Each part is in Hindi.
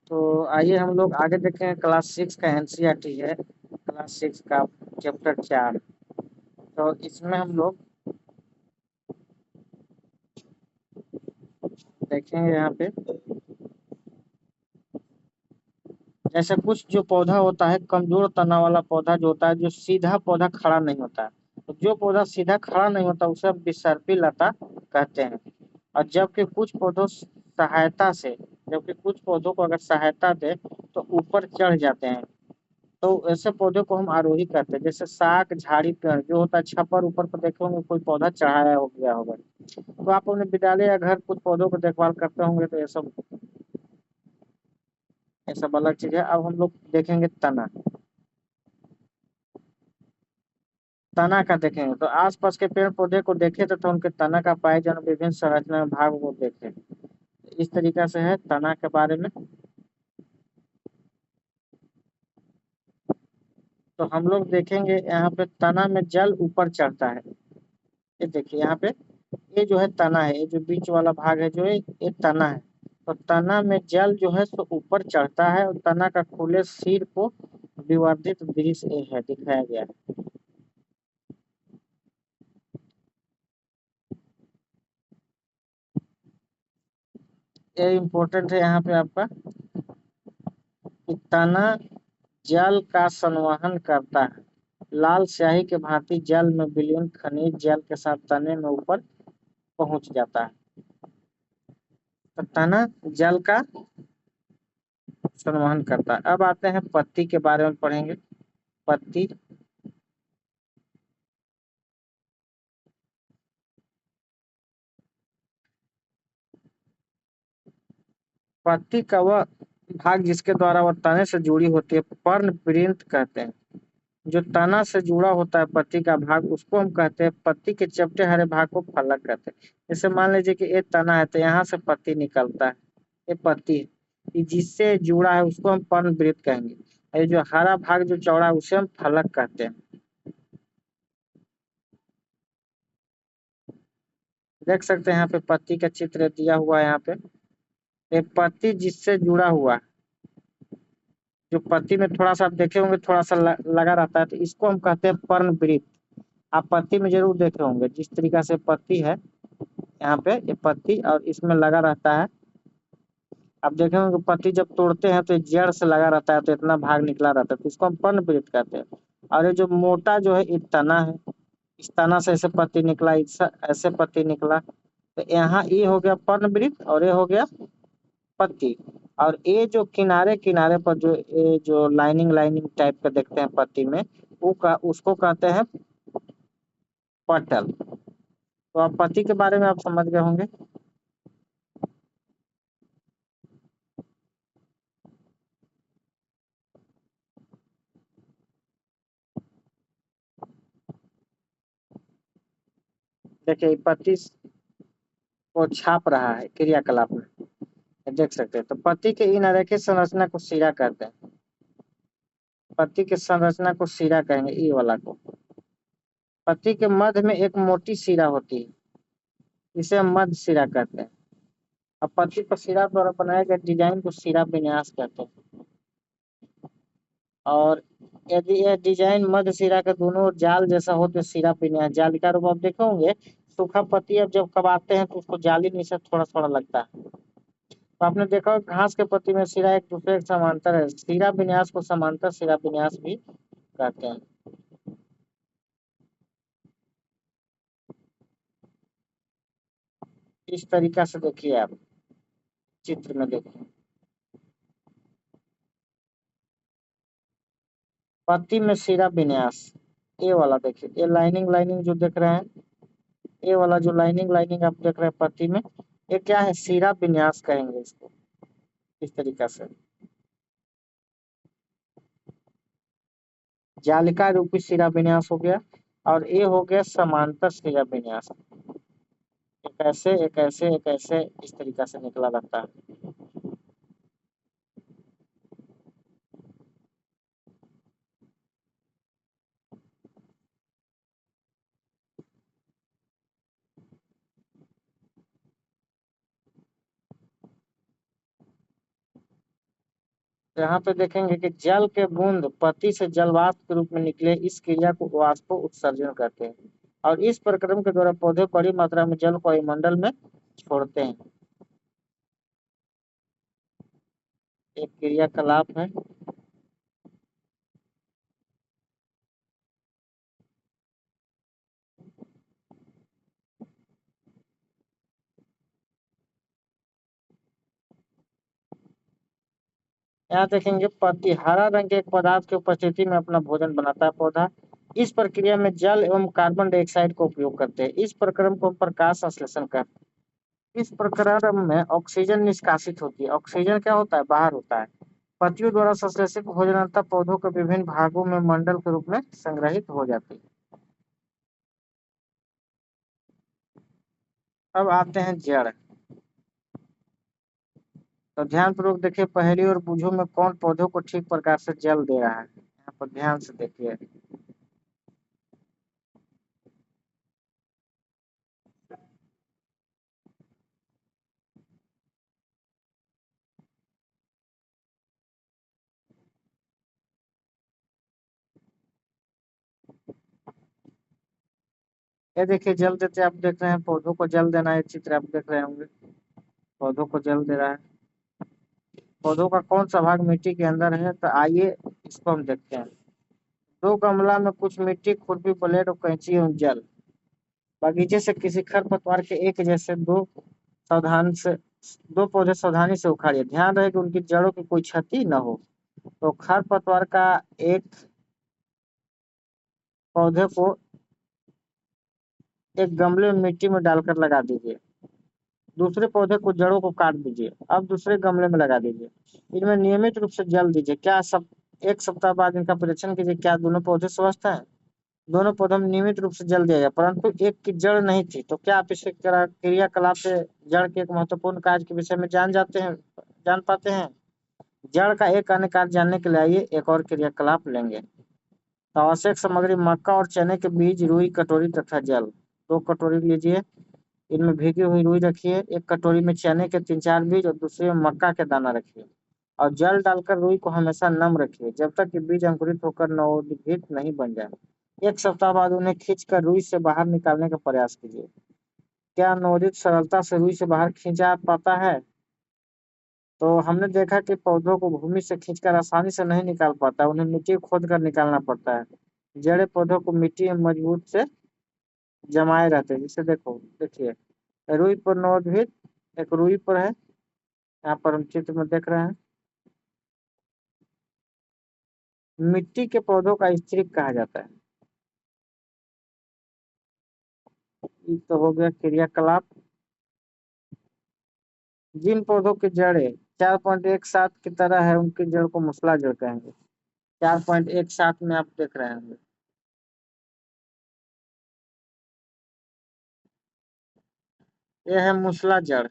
तो आइए हम लोग आगे देखें। क्लास 6 का एनसीईआरटी है, क्लास 6 का चैप्टर 4। तो इसमें हम लोग देखेंगे यहाँ पे, जैसे कुछ जो पौधा होता है, कमजोर तना वाला पौधा जो होता है, जो सीधा पौधा खड़ा नहीं होता है। तो जो पौधा सीधा खड़ा नहीं होता उसे हम विसर्पी लता कहते हैं। और जबकि कुछ पौधों को अगर सहायता दे तो ऊपर चढ़ जाते हैं। तो ऐसे पौधे को हम आरोही कहते हैं। जैसे साग झाड़ी पेड़ जो होता है, छप्पर ऊपर पर देखे होंगे कोई पौधा चढ़ाया हो गया होगा। तो आप अपने विद्यालय या घर कुछ पौधों को देखभाल करते होंगे, तो ये सब अलग चीज है। अब हम लोग देखेंगे तना। तना का देखेंगे तो आसपास के पेड़ पौधे को देखे तथा उनके तना का पाए जाने विभिन्न संरचना भाग को देखें। इस तरीका से है तना के बारे में। तो हम लोग देखेंगे यहाँ पे तना में जल ऊपर चढ़ता है। ये देखिए यहाँ पे, ये जो है तना है, ये जो बीच वाला भाग है जो है ये तना है। तो तना में जल जो है सो ऊपर चढ़ता है, और तना का खुले सिर को विवर्धित दृश्य ये है दिखाया गया है। ये इम्पोर्टेंट है यहाँ पे आपका कि तना जल का संवहन करता है। लाल स्याही के भांति जल में विलीन खनिज जल के साथ तने में ऊपर पहुंच जाता है। तो तना जल का संवहन करता है। अब आते हैं पत्ती के बारे में पढ़ेंगे। पत्ती, पत्ती का वह भाग जिसके द्वारा वह तने से जुड़ी होती है पर्ण वृंत कहते हैं। जो तना से जुड़ा होता है पत्ती का भाग उसको हम कहते हैं, पत्ती के चपटे हरे भाग को फलक कहते हैं। जैसे मान लीजिए कि ये तना है तो यहाँ से पत्ती निकलता है, ये पत्ती है। ये जिससे जुड़ा है उसको हम पर्ण वृंत कहेंगे। और ये जो हरा भाग जो चौड़ा है उसे हम फलक कहते हैं। देख सकते हैं यहाँ पे पत्ती का चित्र दिया हुआ है यहाँ पे। ये पत्ती जिससे जुड़ा हुआ है, जो पत्ती में थोड़ा सा आप देखे होंगे थोड़ा सा लगा रहता है, तो इसको हम कहते हैं पर्णवृत्त। आप पत्ती में जरूर देखे होंगे जिस तरीका से पत्ती है, यहाँ पे ये पत्ती और इसमें लगा रहता है। आप देखे होंगे पत्ती जब तोड़ते हैं तो ये जड़ से लगा रहता है, तो इतना भाग निकला रहता है, तो इसको हम पर्णवृत्त कहते हैं। और ये जो मोटा जो है ये तना है, इस तना से ऐसे पत्ती निकला, ऐसे पत्ती निकला। तो यहाँ ये हो गया पर्णवृत्त और ये हो गया पत्ती। और ये जो किनारे किनारे पर जो ये जो लाइनिंग लाइनिंग टाइप का देखते हैं पत्ती में, वो का उसको कहते हैं पटल। तो आप पत्ती के बारे में आप समझ गए होंगे। देखिए पत्ती को छाप रहा है क्रियाकलाप में, ये देख सकते हैं। तो पत्ती के इन अरेखित संरचना को शिरा कहते हैं। पत्ती के संरचना को शिरा कहेंगे, ई वाला को। पत्ती के मध्य में एक मोटी शिरा होती है, इसे हम मध्य शिरा कहते हैं। अब पत्ती पर शिरा द्वारा बनाए गए डिजाइन को शिरा विन्यास कहते हैं। और यदि यह डिजाइन मध्य शिरा के दोनों ओर जाल जैसा हो तो शिरा विन्यास। जाली का रूप आप देखे होंगे, सूखा पत्ती अब जब कबाते हैं तो उसको जाली नीचे थोड़ा थोड़ा लगता है। तो आपने देखा होगा घास के पत्ती में शिरा एक दूसरे के समांतर है, शिरा विन्यास को समांतर शिरा विन्यास भी कहते हैं। इस तरीका से देखिए आप चित्र में देखिए, पत्ती में शिरा विन्यास। ये वाला देखिए, ये लाइनिंग लाइनिंग जो देख रहे हैं, ये वाला जो लाइनिंग लाइनिंग आप देख रहे हैं पत्ती में, ये क्या है, शिरा विन्यास कहेंगे इसको। इस तरीका से जालिका रूपी शिरा विन्यास हो गया। और ये हो गया समांतर शिरा विन्यास। एक ऐसे एक ऐसे एक ऐसे इस तरीका से निकला रहता है। यहाँ पे देखेंगे कि जल के बूंद पत्ती से जल वाष्प के रूप में निकले इस क्रिया को वाष्प उत्सर्जन कहते हैं। और इस प्रक्रम के द्वारा पौधे बड़ी मात्रा में जल को वायुमंडल में छोड़ते हैं। एक क्रियाकलाप है। यहाँ देखेंगे पत्ती हरा रंग के एक पदार्थ की उपस्थिति में अपना भोजन बनाता है पौधा। इस प्रक्रिया में जल एवं कार्बन डाइऑक्साइड का उपयोग करते हैं। इस प्रक्रम को प्रकाश संश्लेषण कहते हैं। इस प्रक्रम में ऑक्सीजन निष्कासित होती है। ऑक्सीजन क्या होता है? बाहर होता है। पत्तियों द्वारा संश्लेषित भोजन अंततः पौधों के विभिन्न भागों में मंडल के रूप में संग्रहित हो जाती है। अब आते हैं जड़। तो ध्यान पूर्वक देखिए, पहली और बूझो में कौन पौधों को ठीक प्रकार से जल दे रहा है। यहाँ पर ध्यान से देखिए। ये देखिए जल देते आप देख रहे हैं, पौधों को जल देना। ये चित्र आप देख रहे होंगे, पौधों को जल दे रहा है। पौधों का कौन सा भाग मिट्टी के अंदर है? तो आइए इसको हम देखते हैं। दो गमला में कुछ मिट्टी, खुरपी, प्लेट और कैंची एवं जल। बगीचे से किसी खरपतवार के एक जैसे सावधान से दो पौधे सावधानी से उखाड़िए। ध्यान रहे कि उनकी जड़ों की कोई क्षति न हो। तो खरपतवार का एक पौधे को एक गमले में मिट्टी में डालकर लगा दीजिए। दूसरे पौधे को जड़ों को काट दीजिए। अब दूसरे गमले में लगा दीजिए। इनमें नियमित रूप से जल दीजिए। क्या सब एक सप्ताह बाद इनका परीक्षण कीजिए, क्या दोनों पौधे स्वस्थ हैं? दोनों पौधों में नियमित रूप से जल दिया जाए, परंतु एक की जड़ नहीं थी। तो क्या आप इसे क्रियाकलाप से जड़ के एक महत्वपूर्ण कार्य के विषय में जान पाते हैं? जड़ का एक अन्य कार्य जानने के लिए आइए एक और क्रियाकलाप लेंगे। तो आवश्यक सामग्री मक्का और चने के बीज, रुई, कटोरी तथा जल। दो कटोरी लीजिए, इनमें भीगी हुई रुई रखिए। एक कटोरी में चने के 3-4 बीज और दूसरे में मक्का के दाना रखिए। और जल डालकर रुई को हमेशा नम रखिए जब तक कि बीज अंकुरित होकर नवोदित नहीं बन जाए। एक सप्ताह बाद उन्हें खींचकर रुई से बाहर निकालने का प्रयास कीजिए। क्या नवोदित सरलता से रुई से बाहर खींचा पाता है? तो हमने देखा कि पौधों को भूमि से खींचकर आसानी से नहीं निकाल पाता, उन्हें मिट्टी खोद कर निकालना पड़ता है। जड़े पौधों को मिट्टी में मजबूत से जमाए रहते हैं। जिसे देखिए रुई पर नवोदित, एक रुई पर है, यहाँ पर हम चित्र में देख रहे हैं। मिट्टी के पौधों का स्त्रीक कहा जाता है। ये तो हो गया क्रियाकलाप। जिन पौधों की जड़ें 4.17 की तरह है उनकी जड़ को मूसला जड़ कहेंगे। 4.17 में आप देख रहे हैं, ये है मूसला जड़।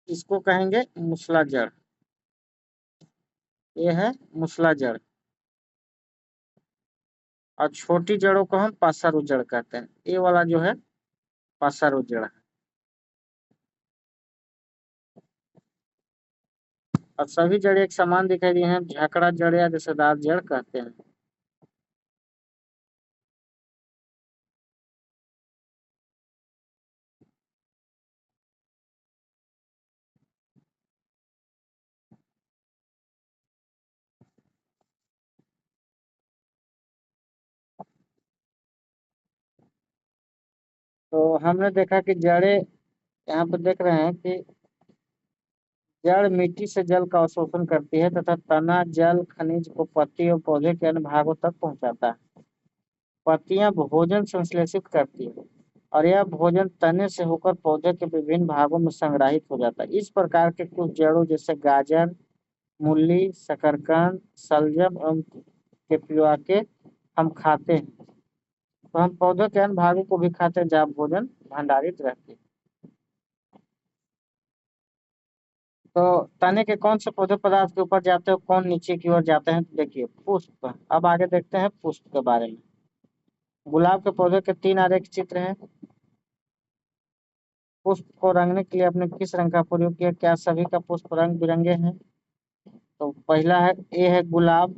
इसको कहेंगे मूसला जड़। ये है मूसला जड़। और छोटी जड़ों को हम पासारू जड़ कहते हैं। ये वाला जो है पासारू जड़ है। और सभी जड़ एक समान दिखाई दी हैं, झकड़ा जड़ या रेशेदार जड़ कहते हैं। तो हमने देखा कि जड़ें, यहाँ पर देख रहे हैं कि जड़ मिट्टी से जल का अवशोषण करती है तथा तना जल खनिज को पत्ती और पौधे के अन्य भागों तक पहुंचाता है। पत्तियां भोजन संश्लेषित करती है और यह भोजन तने से होकर पौधे के विभिन्न भागों में संग्रहित हो जाता है। इस प्रकार के कुछ जड़ों जैसे गाजर, मूली, शकरकंद, शलजम एवं केपियुआ के हम खाते हैं। तो हम पौधे के अन्य भागों को भी खाते हैं जहाँ भोजन भंडारित रहती है। तो तने के कौन से पौधे पदार्थ के ऊपर जाते हैं, कौन नीचे की ओर जाते हैं? तो देखिए पुष्प। अब आगे देखते हैं पुष्प के बारे में। गुलाब के पौधे के 3 आरेख चित्र हैं। पुष्प को रंगने के लिए आपने किस रंग का प्रयोग किया? क्या सभी का पुष्प रंग बिरंगे हैं? तो पहला है, ए है गुलाब।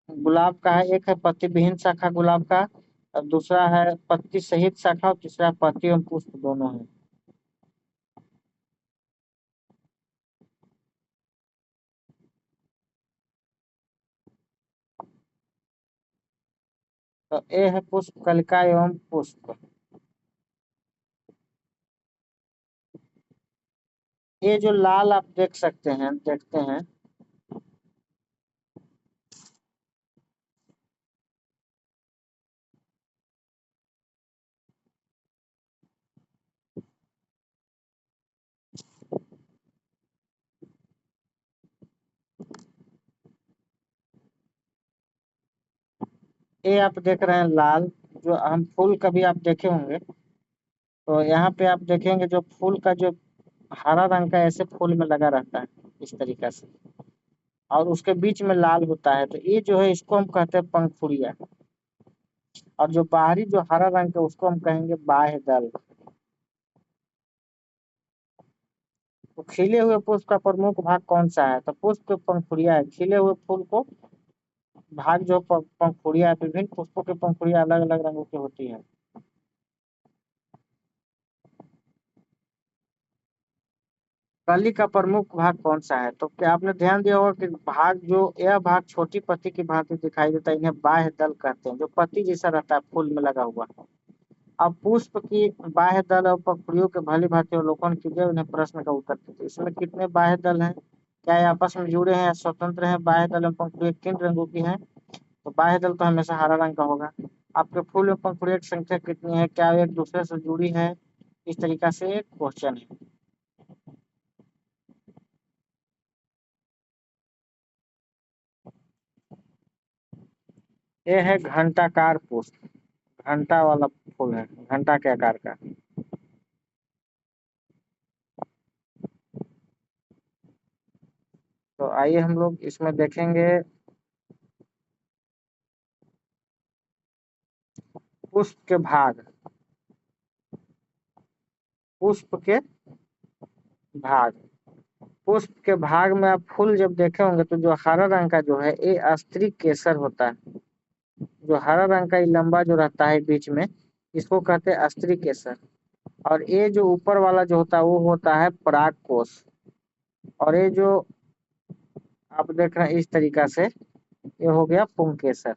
गुलाब का है, एक है पत्ती विहीन शाखा गुलाब का, और दूसरा है पत्ती सहित शाखा, और तीसरा पत्ती एवं पुष्प दोनों है। तो ए है पुष्प कलिका एवं पुष्प। ये जो लाल आप देख सकते हैं, देखते हैं, ये आप देख रहे हैं लाल, जो हम फूल कभी आप देखे होंगे, तो यहाँ पे आप देखेंगे जो फूल का जो हरा रंग का ऐसे फूल में लगा रहता है इस तरीका से, और उसके बीच में लाल होता है, तो ये जो है इसको हम कहते हैं पंखुड़िया। और जो बाहरी जो हरा रंग का उसको हम कहेंगे बाह्य दल। तो खिले हुए पुष्प का प्रमुख भाग कौन सा है? तो पुष्प के पंखुड़िया है। खिले हुए फूल को भाग जो पंखुड़िया है, विभिन्न पुष्पों की पंखुड़िया अलग अलग रंगों की होती है। कली का प्रमुख भाग कौन सा है? तो क्या आपने ध्यान दिया होगा कि भाग जो यह भाग छोटी पत्ती की भांति दिखाई देता है, इन्हें बाह्य दल कहते हैं, जो पत्ती जैसा रहता है फूल में लगा हुआ। अब पुष्प की बाह्य दल और पंखुड़ियों के भली भांति अवलोकन कीजिए, उन्हें प्रश्न का उत्तर दीजिए। इसमें कितने बाह्य दल हैं? क्या ये आपस में जुड़े हैं या स्वतंत्र हैं? बाह्य दल एवं पंखुड़ियां किन रंगों की हैं? तो बाह्य दल तो हमेशा हरा रंग का होगा। आपके फूल एवं पंखुड़ियों की संख्या कितनी है? क्या वे एक दूसरे से जुड़ी है? इस तरीका से एक क्वेश्चन है। ये है घंटाकार पुष्प। घंटा वाला फूल है, घंटा के आकार का। तो आइए हम लोग इसमें देखेंगे पुष्प के भाग। पुष्प के भाग। पुष्प के भाग में आप फूल जब देखे होंगे तो जो हरा रंग का जो है ये स्त्री केसर होता है। जो हरा रंग का ये लंबा जो रहता है बीच में, इसको कहते हैं स्त्री केसर। और ये जो ऊपर वाला जो होता है वो होता है पराग कोष। और ये जो आप देख रहे हैं इस तरीका से, ये हो गया पुंकेसर।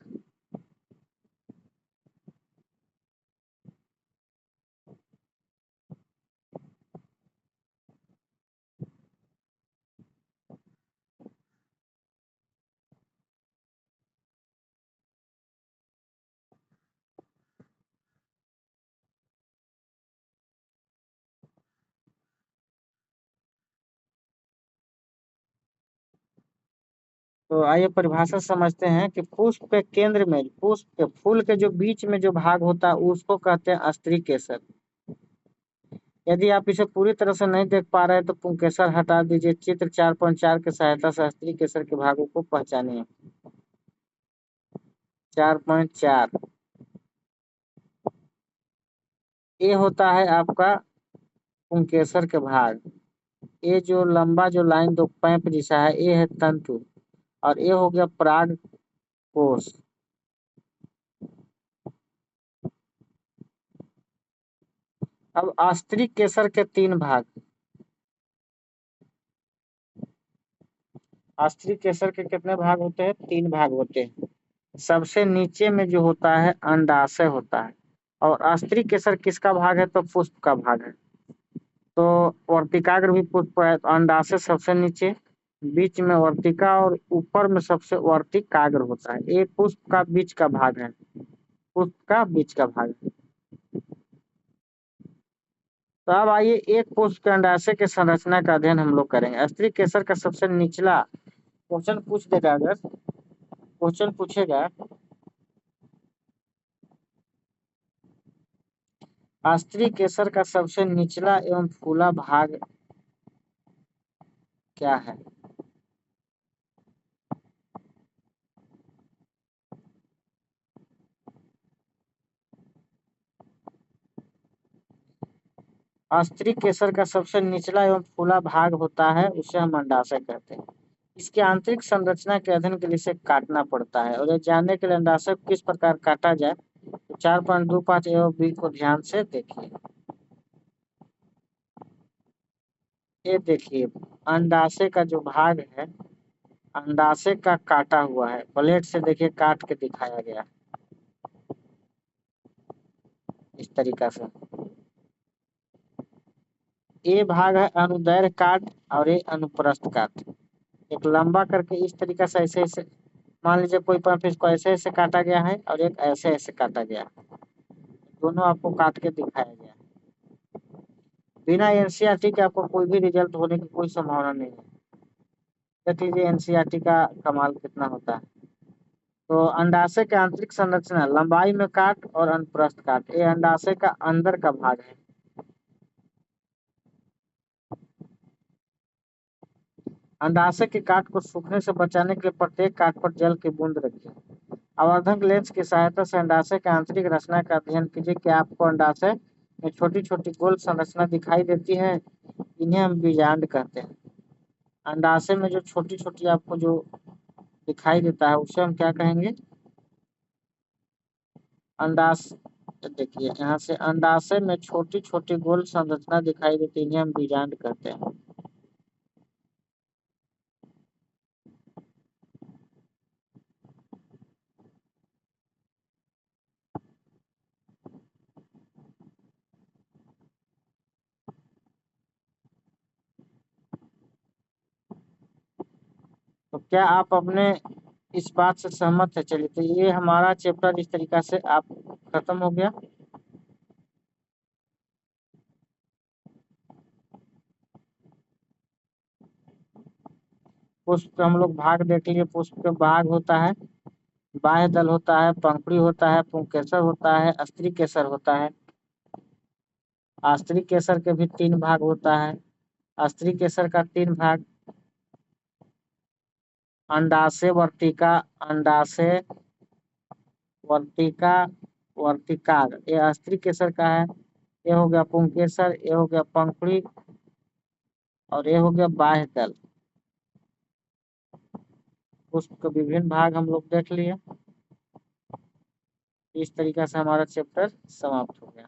तो आइए परिभाषा समझते हैं कि पुष्प के केंद्र में, पुष्प के फूल के जो बीच में जो भाग होता है उसको कहते हैं स्त्री केसर। यदि आप इसे पूरी तरह से नहीं देख पा रहे हैं तो पुंकेसर हटा दीजिए। चित्र 4.4 की सहायता से स्त्री केसर के भागों को पहचानिए। 4.4, ये होता है आपका पुंकेसर के भाग। ये जो लंबा जो लाइन दो पैप जैसा है ये है तंतु। और ये हो गया पराग कोष। अब आस्तरिक केसर के तीन भाग। आस्तरिक केसर के कितने भाग होते हैं? तीन भाग होते हैं। सबसे नीचे में जो होता है अंडाशय होता है। और आस्तरिक केसर किसका भाग है? तो पुष्प का भाग है। तो वर्तिकाग्र भी पुष्प है, तो अंडाशय सबसे नीचे, बीच में वर्तिका, और ऊपर में सबसे वर्तिकाग्र होता है। ये पुष्प का बीच का भाग है। पुष्प का बीच का भाग है। तो अब आइए एक पुष्प के अंडाशय के संरचना का अध्ययन हम लोग करेंगे। स्त्री केसर का सबसे निचला, क्वेश्चन पूछ देगा, अगर क्वेश्चन पूछेगा स्त्री केसर का सबसे निचला एवं फूला भाग क्या है? स्त्री केसर का सबसे निचला एवं फूला भाग होता है, उसे हम अंडाशय कहते हैं। इसकी आंतरिक संरचना के अध्ययन के लिए इसे काटना पड़ता है, और ये जानने के लिए अंडाशय को किस प्रकार काटा जाए तो 4.25 एवं बी को ध्यान से देखिए। ये देखिए, अंडाशय का जो भाग है, अंडाशय का काटा हुआ है, प्लेट से देखिए काट के दिखाया गया इस तरीका से। ये भाग है अनुदैर्घ्य काट और ये अनुप्रस्थ काट। एक लंबा करके इस तरीका से ऐसे ऐसे, मान लीजिए कोई पंप, इसको ऐसे ऐसे काटा गया है और एक ऐसे ऐसे काटा गया है, दोनों आपको काट के दिखाया गया है। बिना एनसीईआरटी के आपको कोई भी रिजल्ट होने की कोई संभावना नहीं है। देख लीजिए एनसीईआरटी का कमाल कितना होता है। तो अंडाशय के आंतरिक संरचना, लंबाई में काट और अनुप्रस्थ काट, ये अंडाशय का अंदर का भाग है। अंडाशय के काट को सूखने से बचाने के लिए प्रत्येक काट पर जल की बूंद रखिए। आवर्धक लेंस की सहायता से अंडाशय के आंतरिक रचना का अध्ययन कीजिए। क्या आपको अंडाशय में छोटी छोटी गोल संरचना दिखाई देती है? इन्हें हम बीजांड कहते हैं। अंडाशय में जो छोटी छोटी आपको जो दिखाई देता है उसे हम क्या कहेंगे? अंडाश देखिए यहाँ से अंडाशय में छोटी छोटी गोल संरचना दिखाई देती है, इन्हें हम बीजांड कहते हैं। तो क्या आप अपने इस बात से सहमत है? चलिए, तो ये हमारा चैप्टर इस तरीका से आप खत्म हो गया। पुष्प हम लोग भाग देख लिए। पुष्प के भाग होता है, बाह्य दल होता है, पंखुड़ी होता है, पुंकेसर होता है, स्त्री केसर होता है। स्त्री केसर के भी 3 भाग होता है। स्त्री केसर का 3 भाग, अंडाशय वर्तिका, अंडाशय वर्तिका, वर्तिकाग्र, ये स्त्री केसर का है। ये हो गया पुंकेसर, ये हो गया पंखुड़ी, और ये हो गया बाह्य दल। पुष्प के विभिन्न भाग हम लोग देख लिए। इस तरीके से हमारा चैप्टर समाप्त हो गया।